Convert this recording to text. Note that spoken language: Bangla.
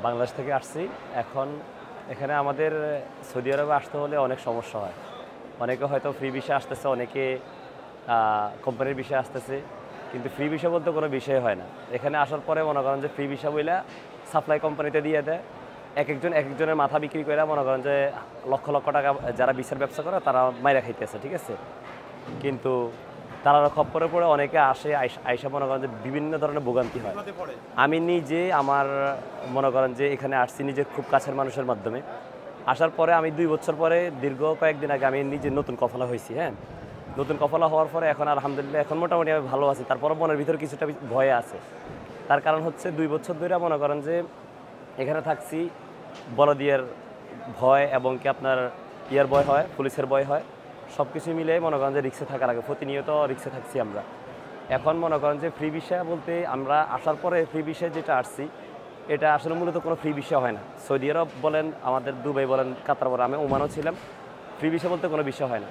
বাংলাদেশ থেকে আসছি। এখন এখানে আমাদের সৌদি আরবে আসতে হলে অনেক সমস্যা হয়। অনেকে হয়তো ফ্রি ভিসা আসতেছে, অনেকে কোম্পানির বিষয় আসতেছে। কিন্তু ফ্রি ভিসা বলতে কোনো বিষয় হয় না। এখানে আসার পরে মনে করেন যে ফ্রি ভিসা বইলা সাপ্লাই কোম্পানিতে দিয়ে দেয়। একেকজনের মাথা বিক্রি করে মনে করেন যে লক্ষ, লক্ষ টাকা যারা ভিসার ব্যবসা করে তারা মাইরা খাইতেছে, ঠিক আছে? কিন্তু তারা খপ্পরে পড়ে অনেকে আসে, আইসা মনে করেন যে বিভিন্ন ধরনের ভোগান্তি হয়। আমি নিজে আমার মনে করেন যে এখানে আসছি নিজের খুব কাছের মানুষের মাধ্যমে। আসার পরে আমি ২ বছর পরে দীর্ঘ কয়েকদিন আগে আমি নিজে নতুন কফলা হইছি, হ্যাঁ? নতুন কফলা হওয়ার পরে এখন আলহামদুলিল্লাহ এখন মোটামুটি আমি ভালো আছি। তারপরও মনের ভিতরে কিছুটা ভয় আছে। তার কারণ হচ্ছে ২ বছর ধইরা মনে করেন যে এখানে থাকছি, বলদিয়ার ভয় এবং কি আপনার ইয়ার ভয় হয়, পুলিশের ভয় হয়। সবকিছু মিলিয়ে মনে করেন যে রিস্কে থাকা লাগে। প্রতিনিয়ত রিস্কে থাকছি আমরা। এখন মনে করেন যে ফ্রি ভিসা বলতে আমরা আসার পরে ফ্রি ভিসায় যেটা আসছি, এটা আসলে মূলত কোনো ফ্রি ভিসা হয় না। সৌদি আরব বলেন, আমাদের দুবাই বলেন, কাতার বলেন, আমি ওমানও ছিলাম। ফ্রি ভিসা বলতে কোনো বিষয় হয় না।